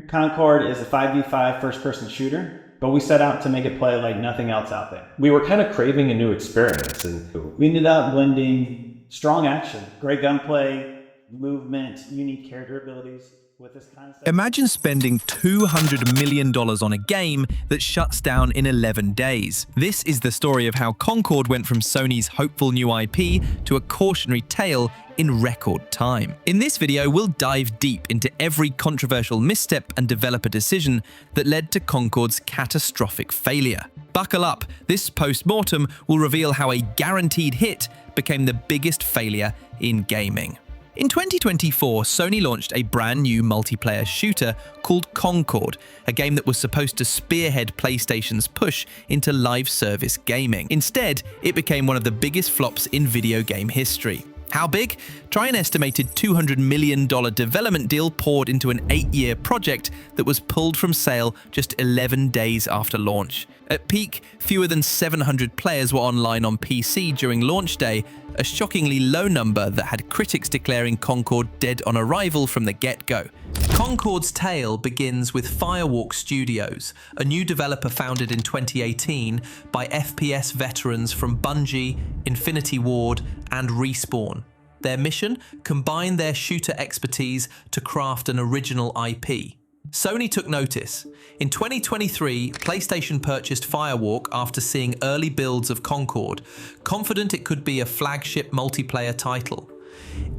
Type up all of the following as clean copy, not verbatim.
Concord is a 5v5 first-person shooter, but we set out to make it play like nothing else out there. We were kind of craving a new experience, and We ended up blending strong action, great gunplay, movement, unique character abilities with this concept. Imagine spending $200 million on a game that shuts down in 11 days. This is the story of how Concord went from Sony's hopeful new IP to a cautionary tale in record time. In this video, we'll dive deep into every controversial misstep and developer decision that led to Concord's catastrophic failure. Buckle up, this post-mortem will reveal how a guaranteed hit became the biggest failure in gaming. In 2024, Sony launched a brand new multiplayer shooter called Concord, a game that was supposed to spearhead PlayStation's push into live service gaming. Instead, it became one of the biggest flops in video game history. How big? Try an estimated $200 million development deal poured into an 8-year project that was pulled from sale just 11 days after launch. At peak, fewer than 700 players were online on PC during launch day, a shockingly low number that had critics declaring Concord dead on arrival from the get-go. Concord's tale begins with Firewalk Studios, a new developer founded in 2018 by FPS veterans from Bungie, Infinity Ward, and Respawn. Their mission? Combine their shooter expertise to craft an original IP. Sony took notice. In 2023, PlayStation purchased Firewalk after seeing early builds of Concord, confident it could be a flagship multiplayer title.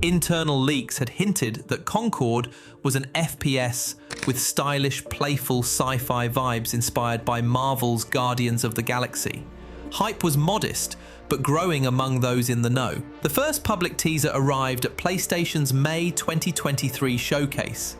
Internal leaks had hinted that Concord was an FPS with stylish, playful sci-fi vibes inspired by Marvel's Guardians of the Galaxy. Hype was modest, but growing among those in the know. The first public teaser arrived at PlayStation's May 2023 showcase.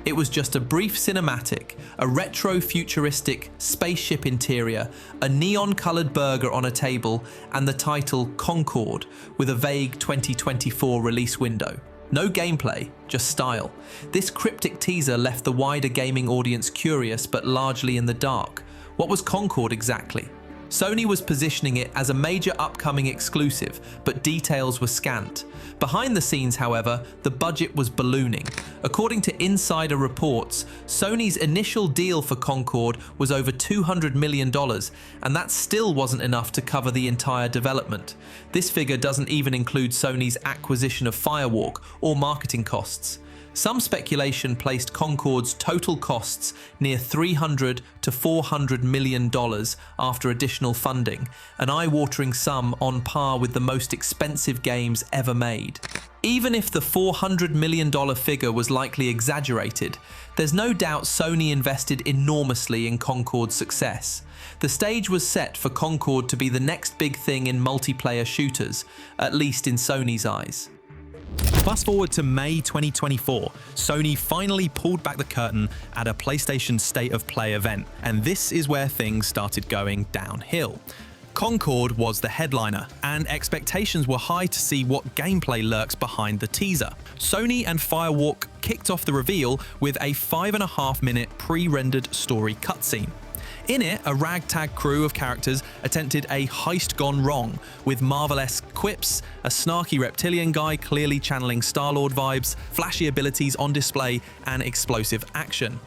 It was just a brief cinematic, a retro-futuristic spaceship interior, a neon-colored burger on a table, and the title Concord, with a vague 2024 release window. No gameplay, just style. This cryptic teaser left the wider gaming audience curious but largely in the dark. What was Concord exactly? Sony was positioning it as a major upcoming exclusive, but details were scant. Behind the scenes, however, the budget was ballooning. According to insider reports, Sony's initial deal for Concord was over $200 million, and that still wasn't enough to cover the entire development. This figure doesn't even include Sony's acquisition of Firewalk or marketing costs. Some speculation placed Concord's total costs near $300 to $400 million after additional funding, an eye-watering sum on par with the most expensive games ever made. Even if the $400 million figure was likely exaggerated, there's no doubt Sony invested enormously in Concord's success. The stage was set for Concord to be the next big thing in multiplayer shooters, at least in Sony's eyes. Fast forward to May 2024, Sony finally pulled back the curtain at a PlayStation State of Play event, and this is where things started going downhill. Concord was the headliner, and expectations were high to see what gameplay lurks behind the teaser. Sony and Firewalk kicked off the reveal with a 5.5-minute pre-rendered story cutscene. In it, a ragtag crew of characters attempted a heist gone wrong, with Marvel-esque quips, a snarky reptilian guy clearly channeling Star-Lord vibes, flashy abilities on display, and explosive action.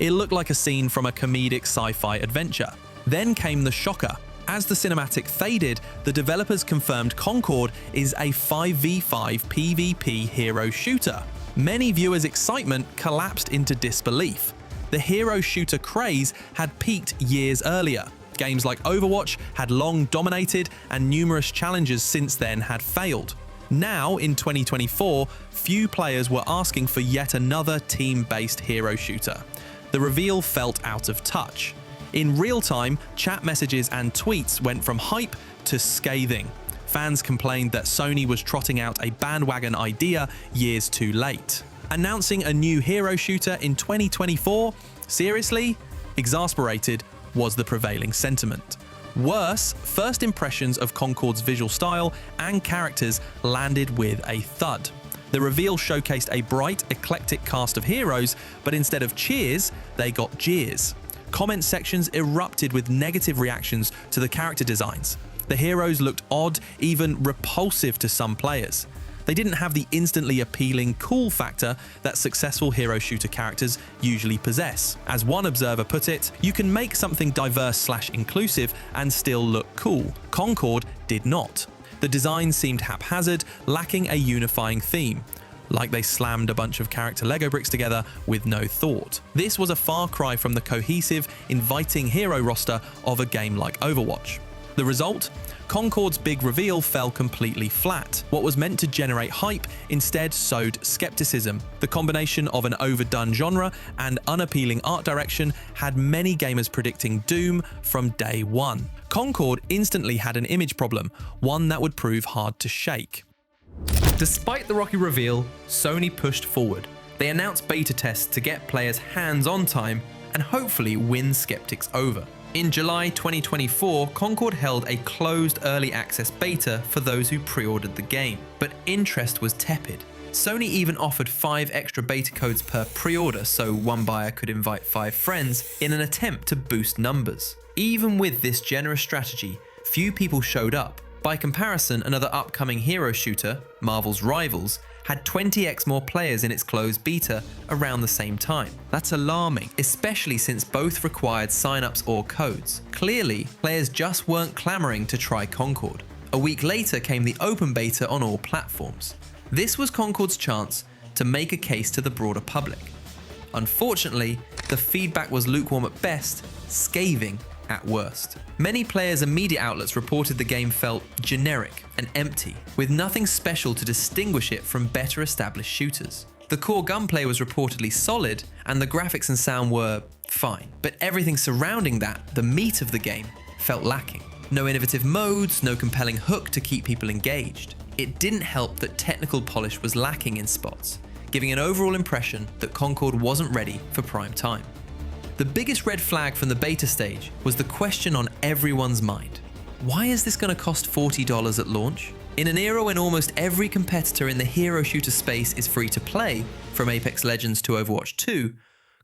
It looked like a scene from a comedic sci-fi adventure. Then came the shocker. As the cinematic faded, the developers confirmed Concord is a 5v5 PvP hero shooter. Many viewers' excitement collapsed into disbelief. The hero shooter craze had peaked years earlier. Games like Overwatch had long dominated, and numerous challenges since then had failed. Now, in 2024, few players were asking for yet another team-based hero shooter. The reveal felt out of touch. In real time, chat messages and tweets went from hype to scathing. Fans complained that Sony was trotting out a bandwagon idea years too late. Announcing a new hero shooter in 2024? Seriously? Exasperated was the prevailing sentiment. Worse, first impressions of Concord's visual style and characters landed with a thud. The reveal showcased a bright, eclectic cast of heroes, but instead of cheers, they got jeers. Comment sections erupted with negative reactions to the character designs. The heroes looked odd, even repulsive to some players. They didn't have the instantly appealing cool factor that successful hero shooter characters usually possess. As one observer put it, you can make something diverse/inclusive and still look cool. Concord did not. The design seemed haphazard, lacking a unifying theme, like they slammed a bunch of character Lego bricks together with no thought. This was a far cry from the cohesive, inviting hero roster of a game like Overwatch. The result? Concord's big reveal fell completely flat. What was meant to generate hype instead sowed skepticism. The combination of an overdone genre and unappealing art direction had many gamers predicting doom from day one. Concord instantly had an image problem, one that would prove hard to shake. Despite the rocky reveal, Sony pushed forward. They announced beta tests to get players hands-on time and hopefully win skeptics over. In July 2024, Concord held a closed early access beta for those who pre-ordered the game, but interest was tepid. Sony even offered 5 extra beta codes per pre-order so one buyer could invite 5 friends in an attempt to boost numbers. Even with this generous strategy, few people showed up. By comparison, another upcoming hero shooter, Marvel's Rivals, had 20x more players in its closed beta around the same time. That's alarming, especially since both required signups or codes. Clearly, players just weren't clamoring to try Concord. A week later came the open beta on all platforms. This was Concord's chance to make a case to the broader public. Unfortunately, the feedback was lukewarm at best, scathing at worst. Many players and media outlets reported the game felt generic and empty, with nothing special to distinguish it from better established shooters. The core gunplay was reportedly solid, and the graphics and sound were fine, but everything surrounding that, the meat of the game, felt lacking. No innovative modes, no compelling hook to keep people engaged. It didn't help that technical polish was lacking in spots, giving an overall impression that Concord wasn't ready for prime time. The biggest red flag from the beta stage was the question on everyone's mind. Why is this going to cost $40 at launch? In an era when almost every competitor in the hero shooter space is free to play, from Apex Legends to Overwatch 2,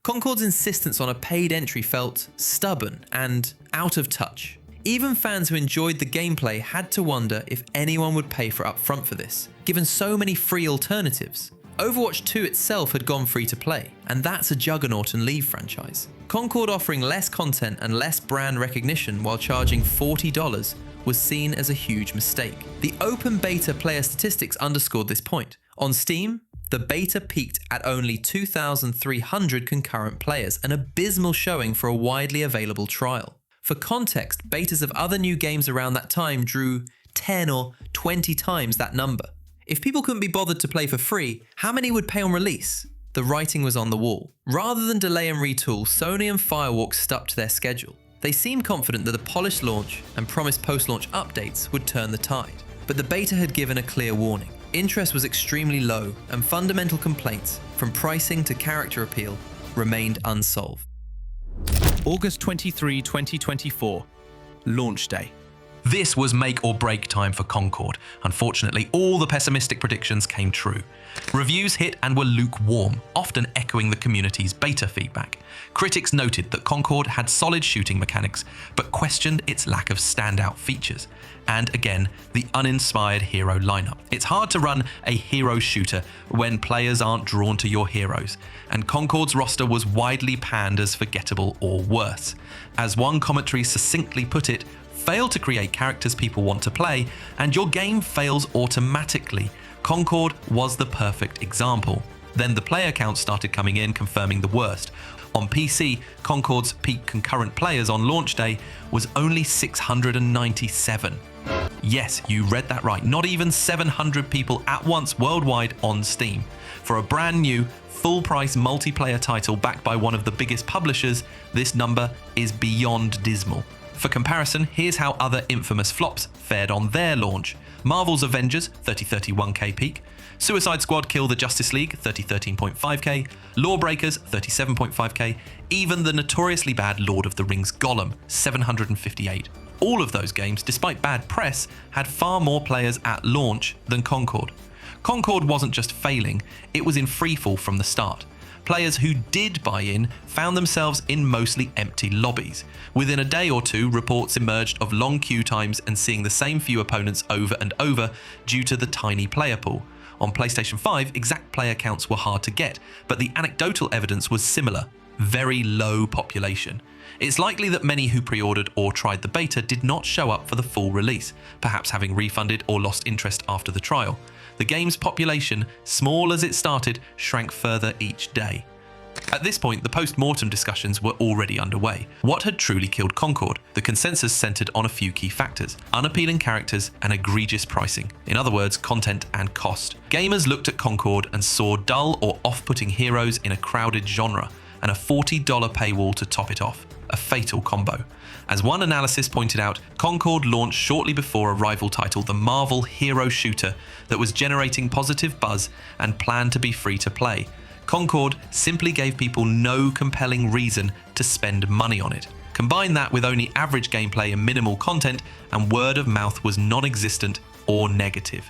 Concord's insistence on a paid entry felt stubborn and out of touch. Even fans who enjoyed the gameplay had to wonder if anyone would pay for upfront for this, given so many free alternatives. Overwatch 2 itself had gone free to play, and that's a juggernaut and leave franchise. Concord offering less content and less brand recognition while charging $40 was seen as a huge mistake. The open beta player statistics underscored this point. On Steam, the beta peaked at only 2,300 concurrent players, an abysmal showing for a widely available trial. For context, betas of other new games around that time drew 10 or 20 times that number. If people couldn't be bothered to play for free, how many would pay on release? The writing was on the wall. Rather than delay and retool, Sony and Firewalk stuck to their schedule. They seemed confident that a polished launch and promised post-launch updates would turn the tide. But the beta had given a clear warning. Interest was extremely low, and fundamental complaints, from pricing to character appeal, remained unsolved. August 23, 2024, launch day. This was make or break time for Concord. Unfortunately, all the pessimistic predictions came true. Reviews hit and were lukewarm, often echoing the community's beta feedback. Critics noted that Concord had solid shooting mechanics, but questioned its lack of standout features. And again, the uninspired hero lineup. It's hard to run a hero shooter when players aren't drawn to your heroes, and Concord's roster was widely panned as forgettable or worse. As one commentary succinctly put it, fail to create characters people want to play, and your game fails automatically. Concord was the perfect example. Then the player count started coming in, confirming the worst. On PC, Concord's peak concurrent players on launch day was only 697. Yes, you read that right. Not even 700 people at once worldwide on Steam. For a brand new, full-price multiplayer title backed by one of the biggest publishers, this number is beyond dismal. For comparison, here's how other infamous flops fared on their launch. Marvel's Avengers, 3031k peak. Suicide Squad Kill the Justice League, 3013.5k. Lawbreakers, 37.5k. Even the notoriously bad Lord of the Rings Gollum, 758. All of those games, despite bad press, had far more players at launch than Concord. Concord wasn't just failing, it was in freefall from the start. Players who did buy in found themselves in mostly empty lobbies. Within a day or two, reports emerged of long queue times and seeing the same few opponents over and over due to the tiny player pool. On PlayStation 5, exact player counts were hard to get, but the anecdotal evidence was similar: very low population. It's likely that many who pre-ordered or tried the beta did not show up for the full release, perhaps having refunded or lost interest after the trial. The game's population, small as it started, shrank further each day. At this point, the post-mortem discussions were already underway. What had truly killed Concord? The consensus centered on a few key factors: unappealing characters and egregious pricing. In other words, content and cost. Gamers looked at Concord and saw dull or off-putting heroes in a crowded genre, and a $40 paywall to top it off. A fatal combo. As one analysis pointed out, Concord launched shortly before a rival title, the Marvel hero shooter, that was generating positive buzz and planned to be free to play. Concord simply gave people no compelling reason to spend money on it. Combine that with only average gameplay and minimal content, and word of mouth was non-existent or negative.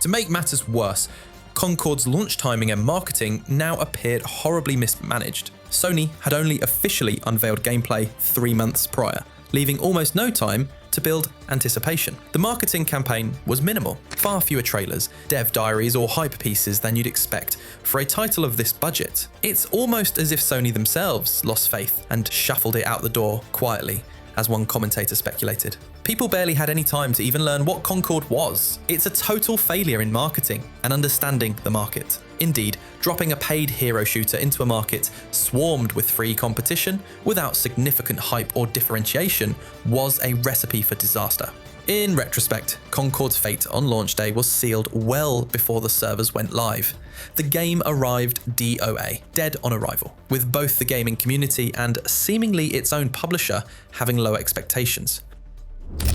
To make matters worse, Concord's launch timing and marketing now appeared horribly mismanaged. Sony had only officially unveiled gameplay 3 months prior, leaving almost no time to build anticipation. The marketing campaign was minimal, far fewer trailers, dev diaries or hype pieces than you'd expect for a title of this budget. It's almost as if Sony themselves lost faith and shuffled it out the door quietly, as one commentator speculated. People barely had any time to even learn what Concord was. It's a total failure in marketing and understanding the market. Indeed, dropping a paid hero shooter into a market swarmed with free competition without significant hype or differentiation was a recipe for disaster. In retrospect, Concord's fate on launch day was sealed well before the servers went live. The game arrived DOA, dead on arrival, with both the gaming community and seemingly its own publisher having low expectations.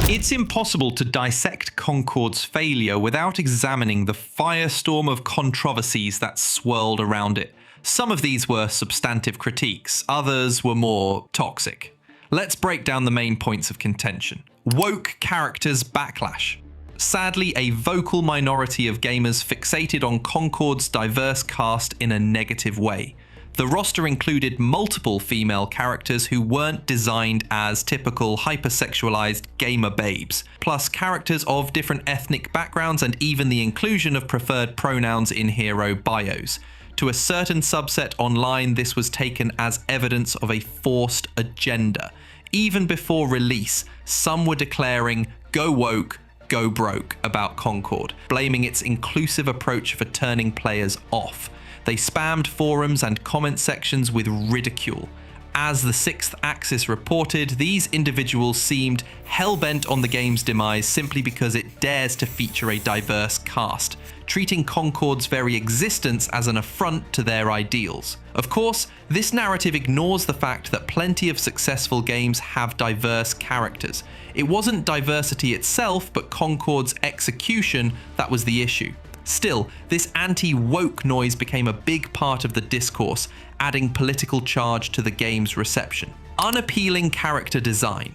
It's impossible to dissect Concord's failure without examining the firestorm of controversies that swirled around it. Some of these were substantive critiques, others were more toxic. Let's break down the main points of contention. Woke characters backlash. Sadly, a vocal minority of gamers fixated on Concord's diverse cast in a negative way. The roster included multiple female characters who weren't designed as typical hypersexualized gamer babes, plus characters of different ethnic backgrounds and even the inclusion of preferred pronouns in hero bios. To a certain subset online, this was taken as evidence of a forced agenda. Even before release, some were declaring "go woke, go broke" about Concord, blaming its inclusive approach for turning players off. They spammed forums and comment sections with ridicule. As the Sixth Axis reported, these individuals seemed hell-bent on the game's demise simply because it dares to feature a diverse cast, treating Concord's very existence as an affront to their ideals. Of course, this narrative ignores the fact that plenty of successful games have diverse characters. It wasn't diversity itself, but Concord's execution that was the issue. Still, this anti-woke noise became a big part of the discourse, adding political charge to the game's reception. Unappealing character design.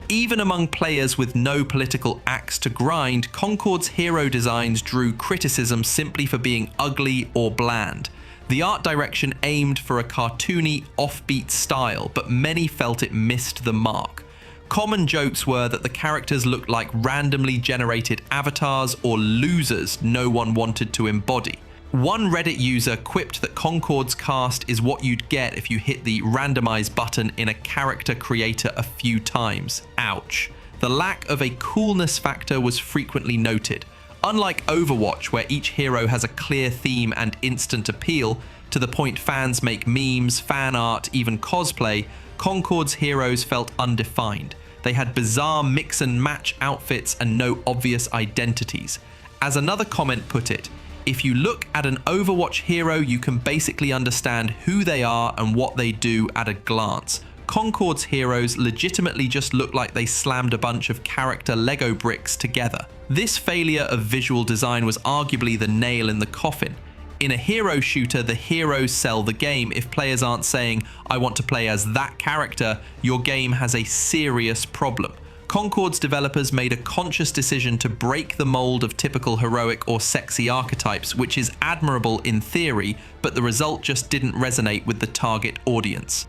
Even among players with no political axe to grind, Concord's hero designs drew criticism simply for being ugly or bland. The art direction aimed for a cartoony, offbeat style, but many felt it missed the mark. Common jokes were that the characters looked like randomly generated avatars or losers no one wanted to embody. One Reddit user quipped that Concord's cast is what you'd get if you hit the randomize button in a character creator a few times. Ouch. The lack of a coolness factor was frequently noted. Unlike Overwatch, where each hero has a clear theme and instant appeal, to the point fans make memes, fan art, even cosplay, Concord's heroes felt undefined. They had bizarre mix and match outfits and no obvious identities. As another comment put it, if you look at an Overwatch hero, you can basically understand who they are and what they do at a glance. Concord's heroes legitimately just look like they slammed a bunch of character Lego bricks together. This failure of visual design was arguably the nail in the coffin. In a hero shooter, the heroes sell the game. If players aren't saying, "I want to play as that character," your game has a serious problem. Concord's developers made a conscious decision to break the mold of typical heroic or sexy archetypes, which is admirable in theory, but the result just didn't resonate with the target audience.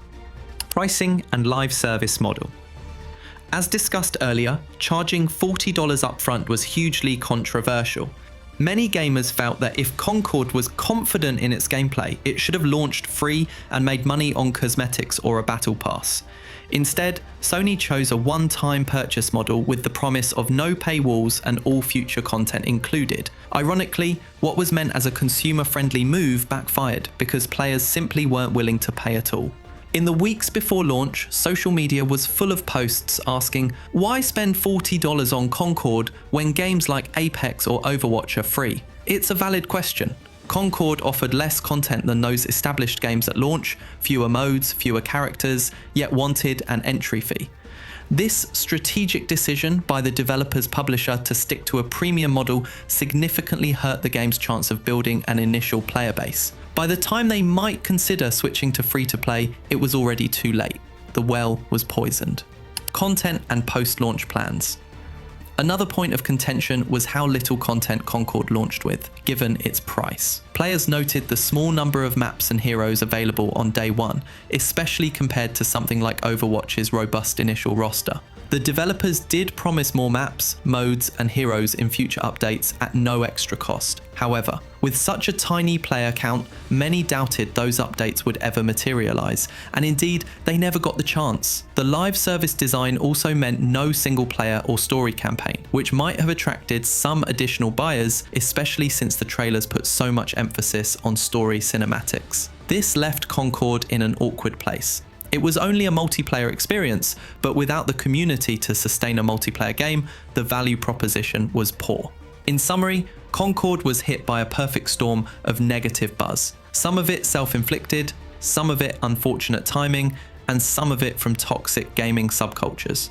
Pricing and live service model. As discussed earlier, charging $40 upfront was hugely controversial. Many gamers felt that if Concord was confident in its gameplay, it should have launched free and made money on cosmetics or a battle pass. Instead, Sony chose a one-time purchase model with the promise of no paywalls and all future content included. Ironically, what was meant as a consumer-friendly move backfired because players simply weren't willing to pay at all. In the weeks before launch, social media was full of posts asking, why spend $40 on Concord when games like Apex or Overwatch are free? It's a valid question. Concord offered less content than those established games at launch, fewer modes, fewer characters, yet wanted an entry fee. This strategic decision by the developer's publisher to stick to a premium model significantly hurt the game's chance of building an initial player base. By the time they might consider switching to free-to-play, it was already too late. The well was poisoned. Content and post-launch plans. Another point of contention was how little content Concord launched with, given its price. Players noted the small number of maps and heroes available on day one, especially compared to something like Overwatch's robust initial roster. The developers did promise more maps, modes, and heroes in future updates at no extra cost. However, with such a tiny player count, many doubted those updates would ever materialize, and indeed, they never got the chance. The live service design also meant no single player or story campaign, which might have attracted some additional buyers, especially since the trailers put so much emphasis on story cinematics. This left Concord in an awkward place. It was only a multiplayer experience, but without the community to sustain a multiplayer game, the value proposition was poor. In summary, Concord was hit by a perfect storm of negative buzz. Some of it self-inflicted, some of it unfortunate timing, and some of it from toxic gaming subcultures.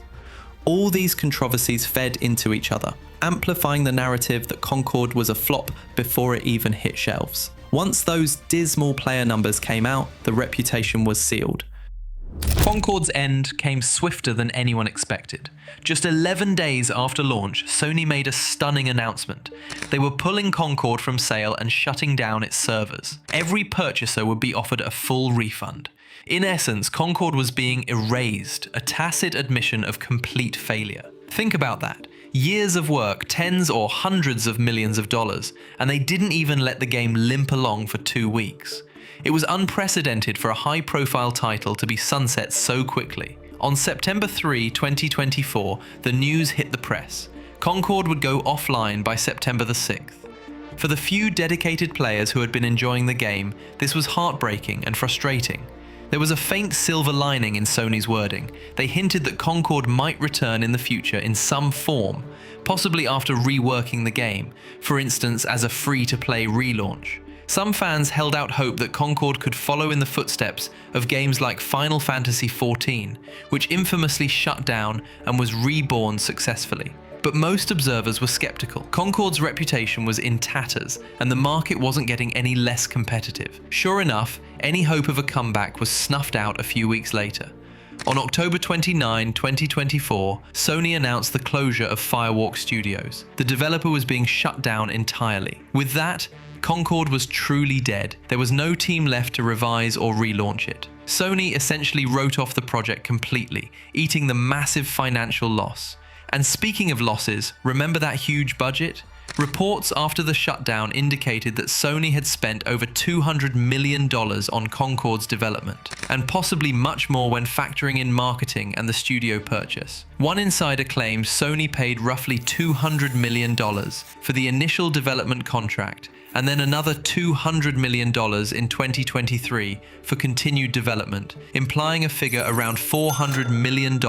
All these controversies fed into each other, amplifying the narrative that Concord was a flop before it even hit shelves. Once those dismal player numbers came out, the reputation was sealed. Concord's end came swifter than anyone expected. Just 11 days after launch, Sony made a stunning announcement. They were pulling Concord from sale and shutting down its servers. Every purchaser would be offered a full refund. In essence, Concord was being erased, a tacit admission of complete failure. Think about that. Years of work, tens or hundreds of millions of dollars, and they didn't even let the game limp along for 2 weeks. It was unprecedented for a high-profile title to be sunset so quickly. On September 3, 2024, the news hit the press. Concord would go offline by September the 6th. For the few dedicated players who had been enjoying the game, this was heartbreaking and frustrating. There was a faint silver lining in Sony's wording. They hinted that Concord might return in the future in some form, possibly after reworking the game, for instance as a free-to-play relaunch. Some fans held out hope that Concord could follow in the footsteps of games like Final Fantasy XIV, which infamously shut down and was reborn successfully. But most observers were skeptical. Concord's reputation was in tatters, and the market wasn't getting any less competitive. Sure enough, any hope of a comeback was snuffed out a few weeks later. On October 29, 2024, Sony announced the closure of Firewalk Studios. The developer was being shut down entirely. With that, Concord was truly dead. There was no team left to revise or relaunch it. Sony essentially wrote off the project completely, eating the massive financial loss. And speaking of losses, remember that huge budget? Reports after the shutdown indicated that Sony had spent over $200 million on Concord's development, and possibly much more when factoring in marketing and the studio purchase. One insider claimed Sony paid roughly $200 million for the initial development contract, and then another $200 million in 2023 for continued development, implying a figure around $400 million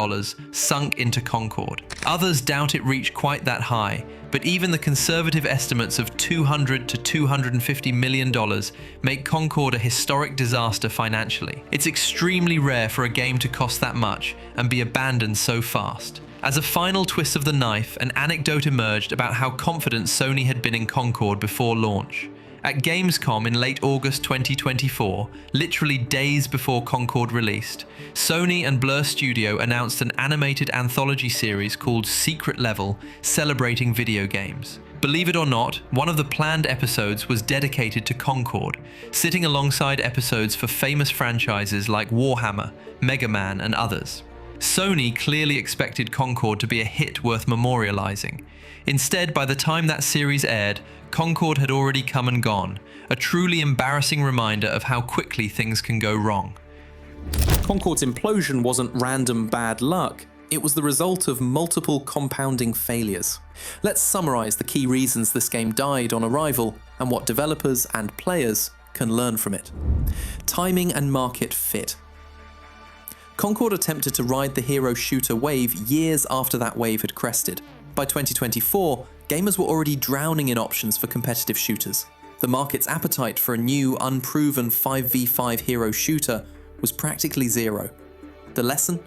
sunk into Concord. Others doubt it reached quite that high, but even the conservative estimates of $200 to $250 million make Concord a historic disaster financially. It's extremely rare for a game to cost that much and be abandoned so fast. As a final twist of the knife, an anecdote emerged about how confident Sony had been in Concord before launch. At Gamescom in late August 2024, literally days before Concord released, Sony and Blur Studio announced an animated anthology series called Secret Level, celebrating video games. Believe it or not, one of the planned episodes was dedicated to Concord, sitting alongside episodes for famous franchises like Warhammer, Mega Man, and others. Sony clearly expected Concord to be a hit worth memorializing. Instead, by the time that series aired, Concord had already come and gone, a truly embarrassing reminder of how quickly things can go wrong. Concord's implosion wasn't random bad luck, it was the result of multiple compounding failures. Let's summarize the key reasons this game died on arrival and what developers and players can learn from it. Timing and market fit. Concord attempted to ride the hero shooter wave years after that wave had crested. By 2024, gamers were already drowning in options for competitive shooters. The market's appetite for a new, unproven 5v5 hero shooter was practically zero. The lesson?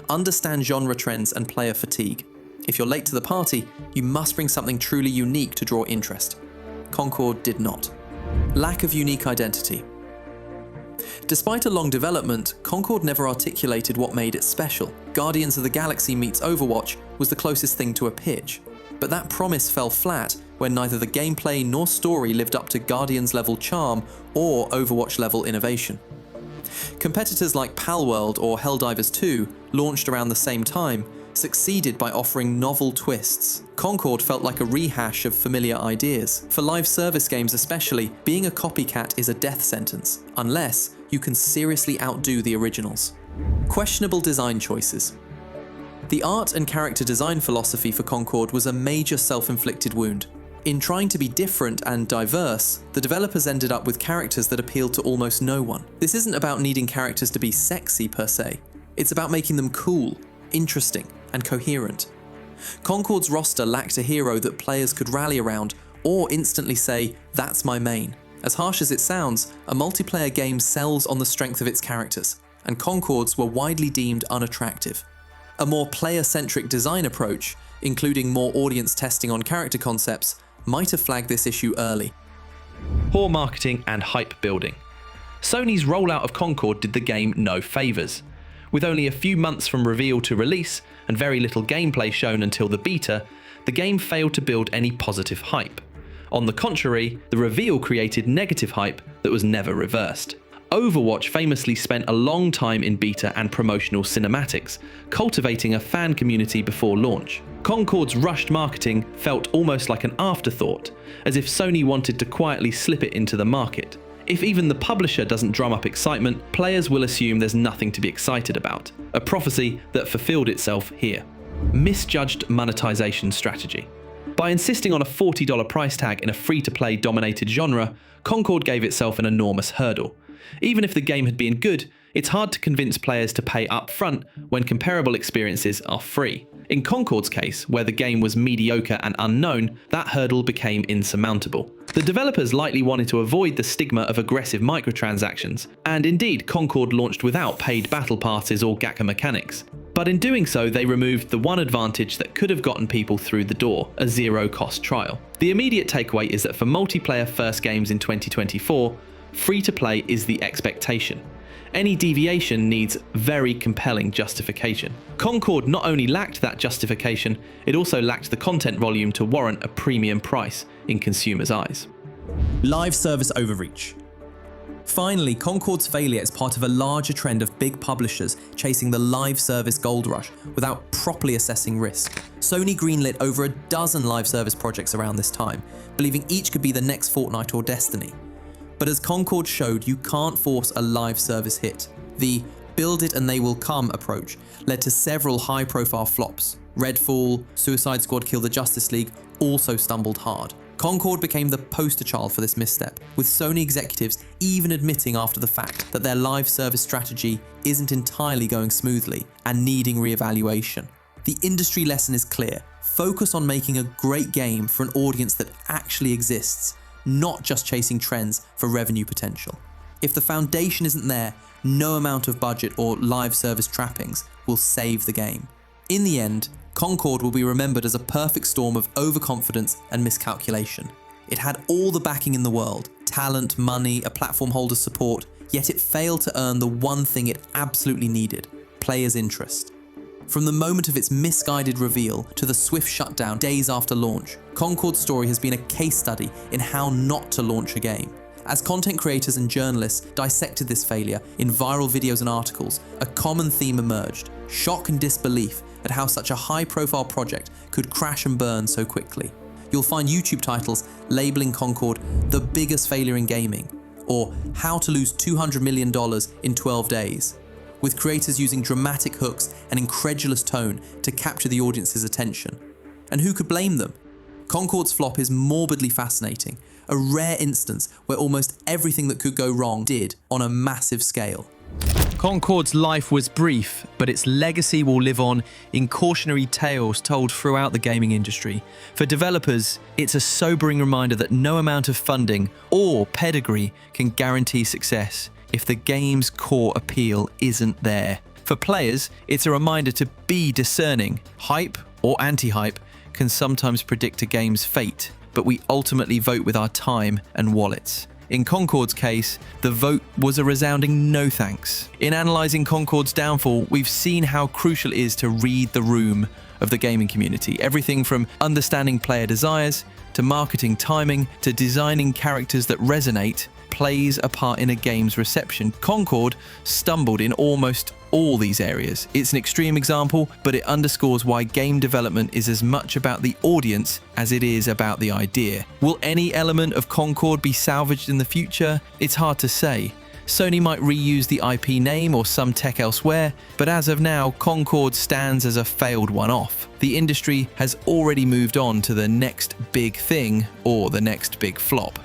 Understand genre trends and player fatigue. If you're late to the party, you must bring something truly unique to draw interest. Concord did not. Lack of unique identity. Despite a long development, Concord never articulated what made it special. Guardians of the Galaxy meets Overwatch was the closest thing to a pitch. But that promise fell flat when neither the gameplay nor story lived up to Guardians-level charm or Overwatch-level innovation. Competitors like Palworld or Helldivers 2, launched around the same time, succeeded by offering novel twists. Concord felt like a rehash of familiar ideas. For live service games especially, being a copycat is a death sentence, unless you can seriously outdo the originals. Questionable design choices. The art and character design philosophy for Concord was a major self-inflicted wound. In trying to be different and diverse, the developers ended up with characters that appealed to almost no one. This isn't about needing characters to be sexy per se. It's about making them cool, interesting, and coherent. Concord's roster lacked a hero that players could rally around or instantly say, "That's my main." As harsh as it sounds, a multiplayer game sells on the strength of its characters, and Concord's were widely deemed unattractive. A more player-centric design approach, including more audience testing on character concepts, might have flagged this issue early. Poor marketing and hype building. Sony's rollout of Concord did the game no favours. With only a few months from reveal to release, and very little gameplay shown until the beta, the game failed to build any positive hype. On the contrary, the reveal created negative hype that was never reversed. Overwatch famously spent a long time in beta and promotional cinematics, cultivating a fan community before launch. Concord's rushed marketing felt almost like an afterthought, as if Sony wanted to quietly slip it into the market. If even the publisher doesn't drum up excitement, players will assume there's nothing to be excited about, a prophecy that fulfilled itself here. Misjudged monetization strategy. By insisting on a $40 price tag in a free-to-play dominated genre, Concord gave itself an enormous hurdle. Even if the game had been good, it's hard to convince players to pay up front when comparable experiences are free. In Concord's case, where the game was mediocre and unknown, that hurdle became insurmountable. The developers likely wanted to avoid the stigma of aggressive microtransactions, and indeed Concord launched without paid battle passes or gacha mechanics. But in doing so, they removed the one advantage that could have gotten people through the door, a zero-cost trial. The immediate takeaway is that for multiplayer first games in 2024, free-to-play is the expectation. Any deviation needs very compelling justification. Concord not only lacked that justification, it also lacked the content volume to warrant a premium price in consumers' eyes. Live service overreach. Finally, Concord's failure is part of a larger trend of big publishers chasing the live service gold rush without properly assessing risk. Sony greenlit over a dozen live service projects around this time, believing each could be the next Fortnite or Destiny. But as Concord showed, you can't force a live service hit. The build it and they will come approach led to several high-profile flops. Redfall, Suicide Squad Kill the Justice League also stumbled hard. Concord became the poster child for this misstep, with Sony executives even admitting after the fact that their live service strategy isn't entirely going smoothly and needing reevaluation. The industry lesson is clear. Focus on making a great game for an audience that actually exists, not just chasing trends for revenue potential. If the foundation isn't there, no amount of budget or live service trappings will save the game. In the end, Concord will be remembered as a perfect storm of overconfidence and miscalculation. It had all the backing in the world, talent, money, a platform holder's support, yet it failed to earn the one thing it absolutely needed: players' interest. From the moment of its misguided reveal to the swift shutdown days after launch, Concord's story has been a case study in how not to launch a game. As content creators and journalists dissected this failure in viral videos and articles, a common theme emerged: shock and disbelief at how such a high-profile project could crash and burn so quickly. You'll find YouTube titles labeling Concord the biggest failure in gaming, or how to lose $200 million in 12 days, with creators using dramatic hooks and incredulous tone to capture the audience's attention. And who could blame them? Concord's flop is morbidly fascinating, a rare instance where almost everything that could go wrong did on a massive scale. Concord's life was brief, but its legacy will live on in cautionary tales told throughout the gaming industry. For developers, it's a sobering reminder that no amount of funding or pedigree can guarantee success if the game's core appeal isn't there. For players, it's a reminder to be discerning. Hype or anti-hype can sometimes predict a game's fate, but we ultimately vote with our time and wallets. In Concord's case, the vote was a resounding no thanks. In analysing Concord's downfall, we've seen how crucial it is to read the room of the gaming community. Everything from understanding player desires, to marketing timing, to designing characters that resonate, plays a part in a game's reception. Concord stumbled in almost all these areas. It's an extreme example, but it underscores why game development is as much about the audience as it is about the idea. Will any element of Concord be salvaged in the future? It's hard to say. Sony might reuse the IP name or some tech elsewhere, but as of now, Concord stands as a failed one-off. The industry has already moved on to the next big thing or the next big flop.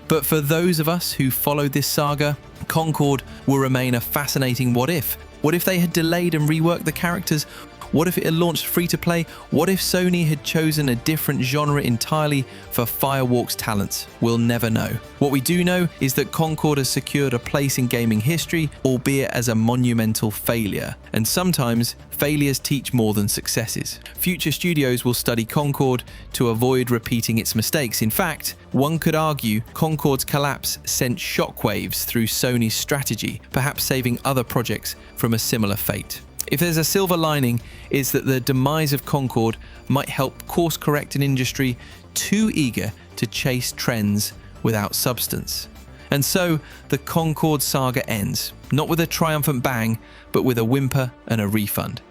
But for those of us who followed this saga, Concord will remain a fascinating what if. What if they had delayed and reworked the characters? What if it had launched free-to-play? What if Sony had chosen a different genre entirely for Firewalk's talents? We'll never know. What we do know is that Concord has secured a place in gaming history, albeit as a monumental failure. And sometimes, failures teach more than successes. Future studios will study Concord to avoid repeating its mistakes. In fact, one could argue Concord's collapse sent shockwaves through Sony's strategy, perhaps saving other projects from a similar fate. If there's a silver lining, it's that the demise of Concord might help course correct an industry too eager to chase trends without substance. And so, the Concord saga ends, not with a triumphant bang, but with a whimper and a refund.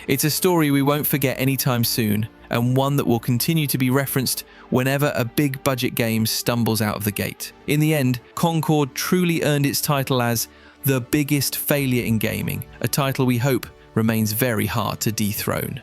It's a story we won't forget anytime soon, and one that will continue to be referenced whenever a big budget game stumbles out of the gate. In the end, Concord truly earned its title as the biggest failure in gaming, a title we hope remains very hard to dethrone.